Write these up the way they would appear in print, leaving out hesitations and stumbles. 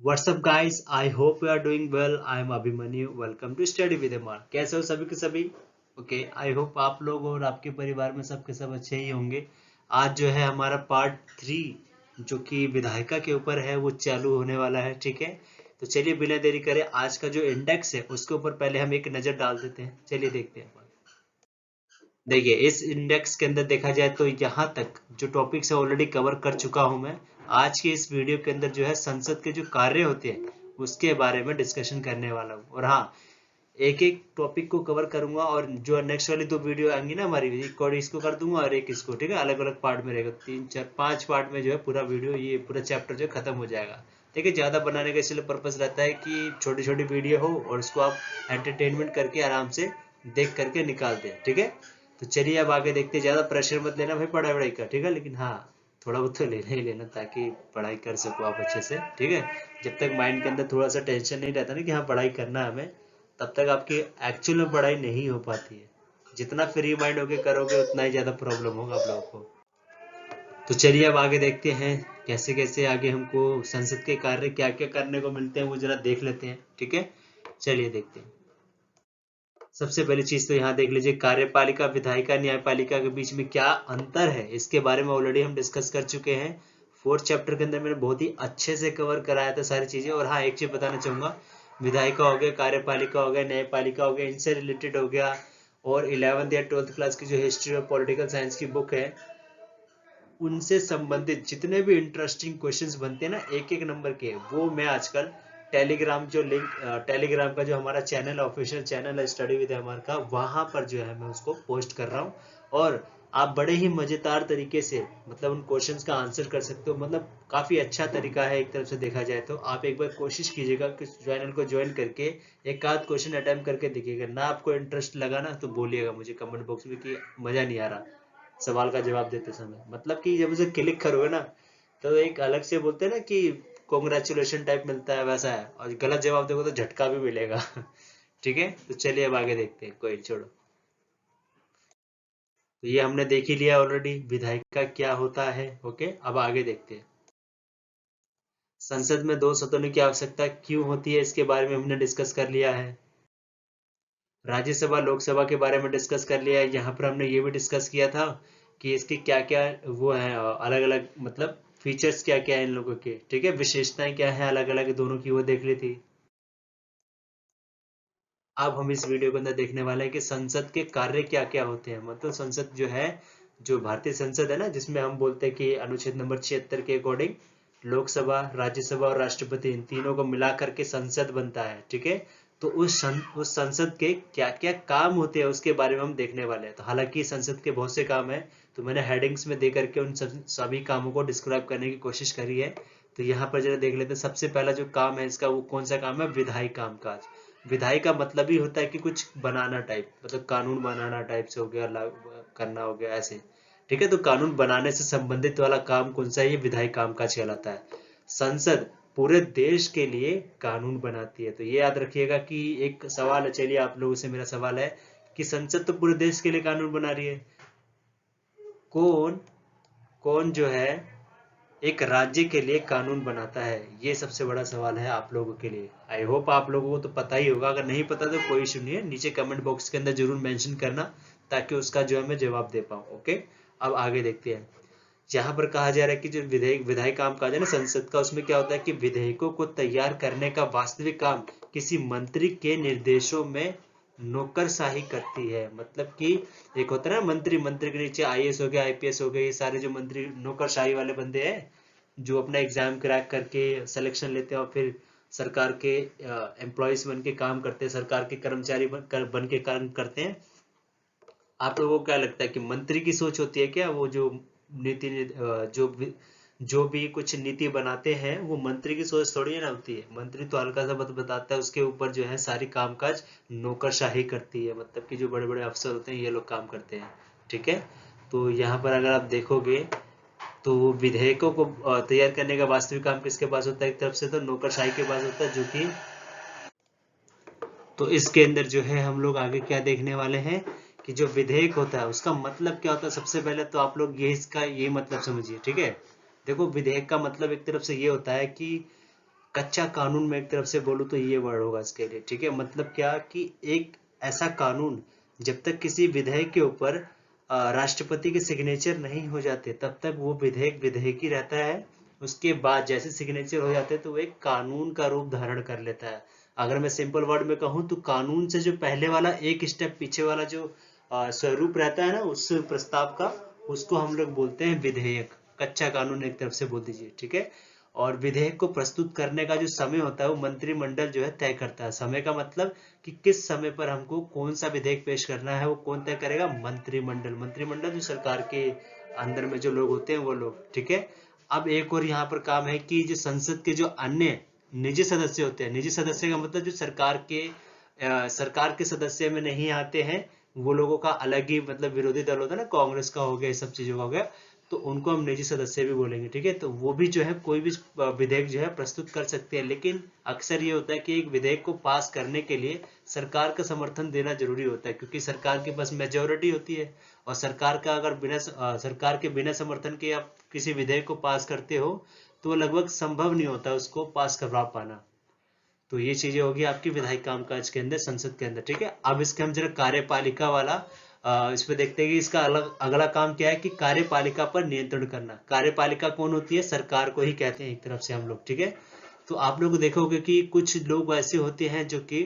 WhatsApp guys, I hope you are doing well. I am Abhimanyu. Welcome to study with MR. कैसे हो सभी के सभी? ओके, आई होप आप लोग और आपके परिवार में सबके सब अच्छे ही होंगे। आज जो है हमारा पार्ट 3 जो कि विधायिका के ऊपर है वो चालू होने वाला है। ठीक है, तो चलिए बिना देरी करे आज का जो इंडेक्स है उसके ऊपर पहले हम एक नजर डाल देते हैं। चलिए देखते हैं। देखिए, इस इंडेक्स के अंदर देखा जाए तो यहाँ तक जो टॉपिक्स है ऑलरेडी कवर कर चुका हूँ मैं। आज की इस वीडियो के अंदर जो है संसद के जो कार्य होते हैं उसके बारे में डिस्कशन करने वाला हूँ। और हाँ, एक एक टॉपिक को कवर करूंगा और जो नेक्स्ट वाली 2 वीडियो आएंगी ना हमारी, एक और इसको कर दूंगा और एक इसको। ठीक है, अलग अलग पार्ट में रहेगा। 3 4 5 पार्ट में जो है पूरा वीडियो, ये पूरा चैप्टर जो है खत्म हो जाएगा। ठीक है, ज्यादा बनाने का इसलिए पर्पज रहता है कि छोटी छोटी वीडियो हो और उसको आप एंटरटेनमेंट करके आराम से देख करके निकाल दें। ठीक है, तो चलिए अब आगे देखते हैं। ज्यादा प्रेशर मत लेना भाई पढ़ाई वढ़ाई का, ठीक है, लेकिन हाँ थोड़ा बहुत तो लेना ही लेना ताकि पढ़ाई कर सको आप अच्छे से। ठीक है, जब तक माइंड के अंदर थोड़ा सा टेंशन नहीं रहता ना कि हाँ पढ़ाई करना है हमें, तब तक आपकी एक्चुअल में पढ़ाई नहीं हो पाती है। जितना फ्री माइंड होके करोगे उतना ही ज्यादा प्रॉब्लम होगा आप लोगों को। तो चलिए अब आगे देखते हैं कैसे कैसे आगे हमको संसद के कार्य क्या क्या करने को मिलते हैं वो जरा देख लेते हैं। ठीक है, चलिए देखते हैं। सबसे पहली चीज तो यहाँ देख लीजिए, कार्यपालिका विधायिका न्यायपालिका के बीच में क्या अंतर है इसके बारे में ऑलरेडी हम डिस्कस कर चुके हैं। 4th चैप्टर के अंदर मैंने बहुत ही अच्छे से कवर कराया था सारी चीजें। और हाँ, एक चीज बताना चाहूंगा, विधायिका हो गया, कार्यपालिका हो गया, न्यायपालिका हो गया, इनसे रिलेटेड हो गया। और 11th या 12th क्लास की जो हिस्ट्री और पॉलिटिकल साइंस की बुक है उनसे संबंधित जितने भी इंटरेस्टिंग क्वेश्चंस बनते हैं ना एक एक नंबर के, वो मैं आजकल टेलीग्राम जो लिंक, टेलीग्राम का जो हमारा चैनल, ऑफिशियल चैनल है स्टडी विद हमार का, वहां पर जो है मैं उसको पोस्ट कर रहा हूँ। और आप बड़े ही मजेदार तरीके से मतलब उन क्वेश्चंस का आंसर कर सकते हो। मतलब काफी अच्छा तरीका है एक तरफ से देखा जाए तो। आप एक बार कोशिश कीजिएगा कि चैनल को ज्वाइन करके एक आध क्वेश्चन अटेम्प्ट करके देखिएगा ना। आपको इंटरेस्ट लगा ना तो बोलिएगा मुझे कमेंट बॉक्स में कि मजा नहीं आ रहा सवाल का जवाब देते समय। मतलब कि जब उसे क्लिक करोगे ना तो एक अलग से बोलते हैं ना कि कॉन्ग्रेचुलेशन टाइप मिलता है, वैसा है। और गलत जवाब देखो तो झटका भी मिलेगा। ठीक है, तो चलिए अब आगे देखते हैं, कोई छोड़ो। तो ये हमने देख ही लिया ऑलरेडी विधायक का क्या होता है। ओके, अब आगे देखते हैं। संसद में 2 सदनों की आवश्यकता क्यों होती है इसके बारे में हमने डिस्कस कर लिया है। राज्यसभा लोकसभा के बारे में डिस्कस कर लिया है। यहाँ पर हमने ये भी डिस्कस किया था कि इसके क्या क्या वो है, अलग अलग मतलब फीचर्स क्या क्या है इन लोगों के। ठीक है, विशेषताएं क्या है अलग अलग दोनों की, वो देख ली थी। अब हम इस वीडियो के अंदर देखने वाले हैं कि संसद के कार्य क्या क्या होते हैं। मतलब संसद जो है, जो भारतीय संसद है ना, जिसमें हम बोलते हैं कि अनुच्छेद नंबर 76 के अकॉर्डिंग लोकसभा, राज्यसभा और राष्ट्रपति, इन तीनों को मिला करके संसद बनता है। ठीक है, तो उस संसद के क्या क्या काम होते हैं उसके बारे में हम देखने वाले हैं। तो हालांकि संसद के बहुत से काम है, तो मैंने हेडिंग्स में दे करके उन सभी कामों को डिस्क्राइब करने की कोशिश करी है। तो यहाँ पर जरा देख लेते हैं। सबसे पहला जो काम है इसका, वो कौन सा काम है? विधायी कामकाज। विधायी का मतलब ही होता है कि कुछ बनाना टाइप, मतलब कानून बनाना टाइप से हो गया, करना हो गया ऐसे। ठीक है, तो कानून बनाने से संबंधित वाला काम कौन सा है? ये विधायी कामकाज कहलाता है। संसद पूरे देश के लिए कानून बनाती है। तो ये याद रखिएगा कि एक सवाल है, चलिए आप लोगों से मेरा सवाल है कि संसद तो पूरे देश के लिए कानून बना रही है, कौन कौन जो है एक राज्य के लिए कानून बनाता है? ये सबसे बड़ा सवाल है आप लोगों के लिए। आई होप आप लोगों को तो पता ही होगा। अगर नहीं पता तो कोई इशू नहीं है, नीचे कमेंट बॉक्स के अंदर जरूर मेंशन करना ताकि उसका जो है मैं जवाब दे पाऊँ। ओके, अब आगे देखते हैं। जहां पर कहा जा रहा है कि जो विधेयक विधायी काम काज है ना संसद का, उसमें क्या होता है कि विधेयकों को तैयार करने का वास्तविक काम किसी मंत्री के निर्देशों में नौकरशाही करती है। मतलब कि एक होता है ना मंत्री, मंत्री के नीचे आईएएस हो गया, आईपीएस हो गए, ये सारे जो मंत्री नौकरशाही वाले बंदे हैं जो अपना एग्जाम क्रैक करके सिलेक्शन लेते हैं और फिर सरकार के एम्प्लॉयज बन के काम करते हैं, सरकार के कर्मचारी बन के काम करते हैं। आप लोगों को क्या लगता है कि मंत्री की सोच होती है क्या? वो जो नीति जो भी कुछ नीति बनाते हैं वो मंत्री की सोच थोड़ी है ना होती है। मंत्री तो हल्का सा बताता है, उसके ऊपर जो है सारी कामकाज नौकरशाही करती है। मतलब कि जो बड़े बड़े अफसर होते हैं ये लोग काम करते हैं। ठीक है, तो यहाँ पर अगर आप देखोगे तो विधेयकों को तैयार करने का वास्तविक काम किसके पास होता है? एक तरफ से तो नौकरशाही के पास होता है, जो कि तो इसके अंदर जो है हम लोग आगे क्या देखने वाले हैं कि जो विधेयक होता है उसका मतलब क्या होता है। सबसे पहले तो आप लोग ये इसका ये मतलब समझिए। ठीक है, देखो विधेयक का मतलब एक तरफ से ये होता है कि कच्चा कानून में एक तरफ से बोलूँ तो ये वर्ड होगा इसके लिए, ठीक है। मतलब क्या कि एक ऐसा कानून जब तक किसी विधेयक के ऊपर राष्ट्रपति के सिग्नेचर नहीं हो जाते तब तक वो विधेयक विधेयक ही रहता है। उसके बाद जैसे सिग्नेचर हो जाते हैं तो वो एक कानून का रूप धारण कर लेता है। अगर मैं सिंपल वर्ड में कहूँ तो कानून से जो पहले वाला एक स्टेप पीछे वाला जो स्वरूप रहता है ना उस प्रस्ताव का, उसको हम लोग बोलते हैं विधेयक। कच्चा कानून एक तरफ से बोल दीजिए, ठीक है। और विधेयक को प्रस्तुत करने का जो समय होता है वो मंत्रिमंडल जो है तय करता है। समय का मतलब कि किस समय पर हमको कौन सा विधेयक पेश करना है वो कौन तय करेगा? मंत्रिमंडल। मंत्रिमंडल जो सरकार के अंदर में जो लोग होते हैं वो लोग, ठीक है। अब एक और यहाँ पर काम है कि जो संसद के जो अन्य निजी सदस्य होते हैं, निजी सदस्य का मतलब जो सरकार के सदस्य में नहीं आते हैं, वो लोगों का अलग ही मतलब विरोधी दल होता है ना, कांग्रेस का हो गया, ये सब चीजों का हो गया, तो उनको हम निजी सदस्य भी बोलेंगे, ठीक है। तो वो भी जो है कोई भी विधेयक जो है प्रस्तुत कर सकते हैं, लेकिन अक्सर ये होता है कि एक विधेयक को पास करने के लिए सरकार का समर्थन देना जरूरी होता है, क्योंकि सरकार के पास मेजोरिटी होती है। और सरकार का अगर सरकार के बिना समर्थन के आप किसी विधेयक को पास करते हो तो लगभग संभव नहीं होता उसको पास करवा पाना। तो ये चीजें होगी आपकी विधायी कामकाज के अंदर, संसद के अंदर, ठीक है। अब इसके हम जरा कार्यपालिका वाला इस पे देखते हैं कि इसका अगला काम क्या है कि कार्यपालिका पर नियंत्रण करना। कार्यपालिका कौन होती है? सरकार को ही कहते हैं एक तरफ से हम लोग, ठीक है। तो आप लोग देखोगे कि कुछ लोग ऐसे होते हैं जो कि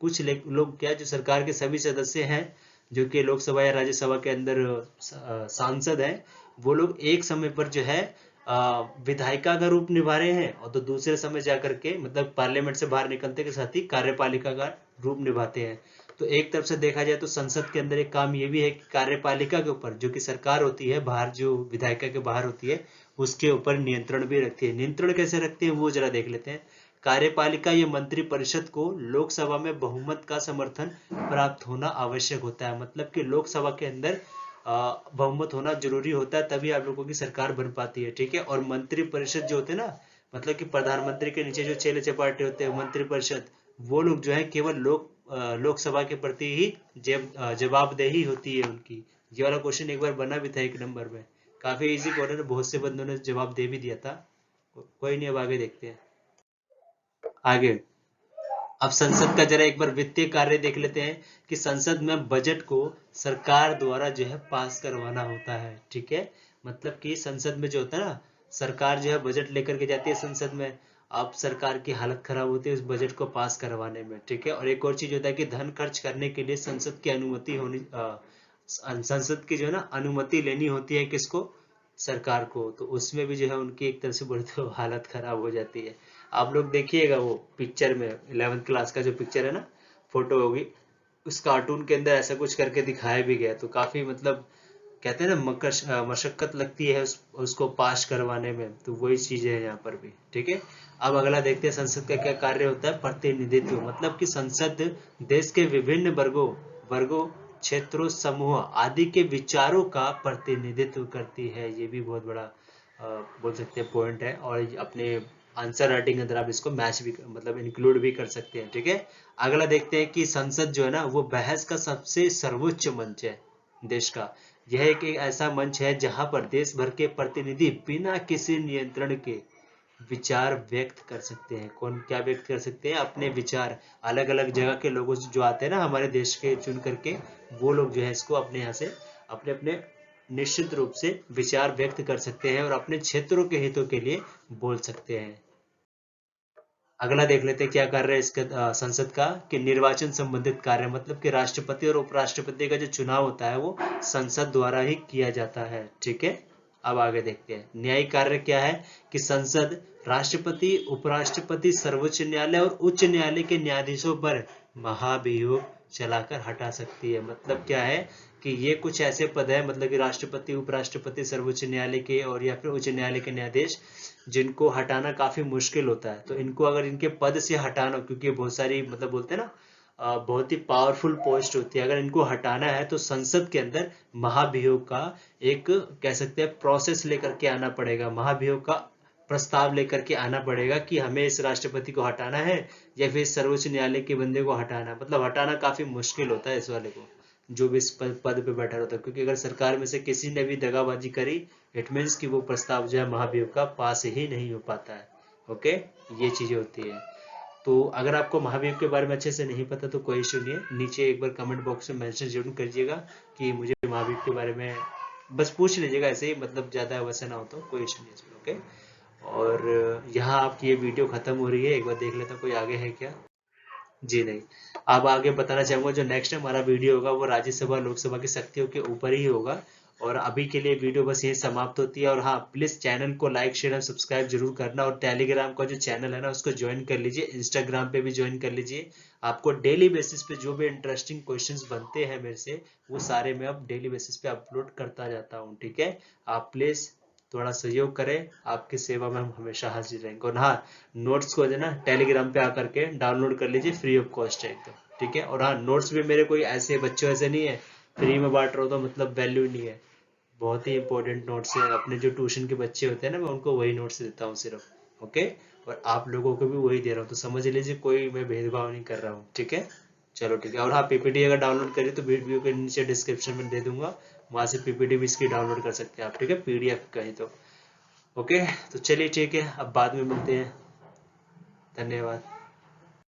कुछ लोग क्या जो सरकार के सभी सदस्य हैं जो कि लोकसभा या राज्यसभा के अंदर सांसद हैं, वो लोग एक समय पर जो है विधायिका का रूप निभा रहे हैं और तो दूसरे समय जाकर के मतलब पार्लियामेंट से बाहर निकलते के साथ ही कार्यपालिका का रूप निभाते हैं। तो एक तरफ से देखा जाए तो संसद के अंदर एक काम ये भी है कि कार्यपालिका के ऊपर जो कि सरकार होती है बाहर, जो विधायिका के बाहर होती है, उसके ऊपर नियंत्रण भी रखती है। नियंत्रण कैसे रखती है वो जरा देख लेते हैं। कार्यपालिका या मंत्री परिषद को लोकसभा में बहुमत का समर्थन प्राप्त होना आवश्यक होता है। मतलब कि लोकसभा के अंदर बहुमत होना जरूरी होता है, तभी आप लोगों की सरकार बन पाती है, ठीक है। और मंत्री परिषद जो होते हैं ना, मतलब कि प्रधानमंत्री के नीचे जो 6 होते हैं मंत्री परिषद, वो लोग जो है केवल लोकसभा के प्रति ही जवाबदेही होती है उनकी। ये वाला क्वेश्चन एक बार बना भी था 1 नंबर में, काफी इजी क्वेश्चन है, बहुत से बंदों ने जवाब दे भी दिया था। कोई नहीं, अब आगे देखते हैं। आगे अब संसद का जरा एक बार वित्तीय कार्य देख लेते हैं कि संसद में बजट को सरकार द्वारा जो है पास करवाना होता है, ठीक है। मतलब कि संसद में जो होता है ना, सरकार जो है बजट लेकर के जाती है संसद में। अब सरकार की हालत खराब होती है उस बजट को पास करवाने में, ठीक है। और एक और चीज होता है कि धन खर्च करने के लिए संसद की अनुमति होनी संसद की जो है ना अनुमति लेनी होती है, किसको? सरकार को। तो उसमें भी जो है उनकी एक तरह से बोले तो हालत खराब हो जाती है। आप लोग देखिएगा वो पिक्चर में 11th क्लास का जो पिक्चर है ना, फोटो होगी, उस कार्टून के अंदर ऐसा कुछ करके दिखाया भी गया, तो काफी मतलब कहते हैं ना मशक्कत लगती है उसको पास करवाने में, तो वही चीज है यहाँ पर भी, ठीक है। अब अगला देखते हैं संसद का क्या कार्य होता है। प्रतिनिधित्व, मतलब कि संसद देश के विभिन्न वर्गों क्षेत्रों समूह आदि के विचारों का प्रतिनिधित्व करती है। ये भी बहुत बड़ा बोल सकते हैं पॉइंट है, और अपने आंसर राइटिंग के अंदर आप इसको मैच भी मतलब इंक्लूड भी कर सकते हैं, ठीक है। अगला देखते हैं कि संसद जो है ना वो बहस का सबसे सर्वोच्च मंच है देश का। यह एक ऐसा मंच है जहां पर देश भर के प्रतिनिधि बिना किसी नियंत्रण के विचार व्यक्त कर सकते हैं। कौन क्या व्यक्त कर सकते हैं? अपने विचार। अलग अलग जगह के लोगों जो आते हैं ना हमारे देश के चुन करके, वो लोग जो है इसको अपने यहाँ से अपने अपने निश्चित रूप से विचार व्यक्त कर सकते हैं और अपने क्षेत्रों के हितों के लिए बोल सकते हैं। अगला देख लेते हैं क्या कार्य है इसका संसद का, कि निर्वाचन संबंधित कार्य, मतलब कि राष्ट्रपति और उपराष्ट्रपति का जो चुनाव होता है वो संसद द्वारा ही किया जाता है, ठीक है। अब आगे देखते हैं न्यायिक कार्य क्या है, कि संसद राष्ट्रपति, उपराष्ट्रपति, सर्वोच्च न्यायालय और उच्च न्यायालय के न्यायाधीशों पर महाभियोग चलाकर हटा सकती है। मतलब क्या है कि ये कुछ ऐसे पद है, मतलब कि राष्ट्रपति, उपराष्ट्रपति, सर्वोच्च न्यायालय के और या फिर उच्च न्यायालय के न्यायाधीश, जिनको हटाना काफी मुश्किल होता है। तो इनको अगर इनके पद से हटाना, क्योंकि बहुत सारी मतलब बोलते हैं ना बहुत ही पावरफुल पोस्ट होती है, अगर इनको हटाना है तो संसद के अंदर महाभियोग का एक कह सकते हैं प्रोसेस लेकर के आना पड़ेगा। महाभियोग का प्रस्ताव लेकर के आना पड़ेगा कि हमें इस राष्ट्रपति को हटाना है या फिर सर्वोच्च न्यायालय के बंदे को हटाना है। मतलब हटाना काफी मुश्किल होता है इस वाले को, जो भी इस पद पे बैठा रहता है, क्योंकि अगर सरकार में से किसी ने भी दगाबाजी करी, इट मीन्स कि वो प्रस्ताव जो है महाभियोग का पास ही नहीं हो पाता है। ओके, ये चीजें होती है। तो अगर आपको महावीर के बारे में अच्छे से नहीं पता तो कोई इशू नहीं है, नीचे एक बार कमेंट बॉक्स में मेंशन जरूर करिएगा कि मुझे महावीर के बारे में बस पूछ लीजिएगा, ऐसे ही मतलब ज़्यादा वैसे ना हो तो कोई इशू नहीं है। ओके, और यहाँ आपकी ये वीडियो खत्म हो रही है, एक बार देख लेता हूँ कोई आगे है क्या। जी नहीं। अब आगे बताना चाहूंगा जो नेक्स्ट हमारा वीडियो होगा वो राज्यसभा लोकसभा की शक्तियों के ऊपर ही होगा। और अभी के लिए वीडियो बस यही समाप्त होती है। और हाँ, प्लीज चैनल को लाइक शेयर और सब्सक्राइब जरूर करना, और टेलीग्राम का जो चैनल है ना उसको ज्वाइन कर लीजिए, इंस्टाग्राम पे भी ज्वाइन कर लीजिए। आपको डेली बेसिस पे जो भी इंटरेस्टिंग क्वेश्चंस बनते हैं मेरे से, वो सारे मैं अब डेली बेसिस पे अपलोड करता जाता हूँ। ठीक है, आप प्लीज थोड़ा सहयोग करें, आपकी सेवा में हम हमेशा हाजिर रहेंगे। और हाँ, नोट्स को है ना टेलीग्राम पे आकर के डाउनलोड कर लीजिए, फ्री ऑफ कॉस्ट है एकदम। ठीक है, और हाँ, नोट्स भी मेरे कोई ऐसे बच्चों ऐसे नहीं है फ्री में बांट रहा हूँ तो मतलब वैल्यू नहीं है, बहुत ही इंपॉर्टेंट नोट्स है। अपने जो ट्यूशन के बच्चे होते हैं ना, मैं उनको वही नोट्स देता हूँ सिर्फ। ओके, और आप लोगों को भी वही दे रहा हूँ, तो समझ लीजिए कोई मैं भेदभाव नहीं कर रहा हूँ। ठीक है, चलो ठीक है। और हाँ, पीपीटी अगर डाउनलोड करिए तो वीडियो के नीचे डिस्क्रिप्शन में दे दूंगा, वहां से पीपीटी भी इसकी डाउनलोड कर सकते हैं आप। ठीक है, पीडीएफ कहीं तो। ओके, तो चलिए ठीक है, अब बाद में मिलते हैं। धन्यवाद।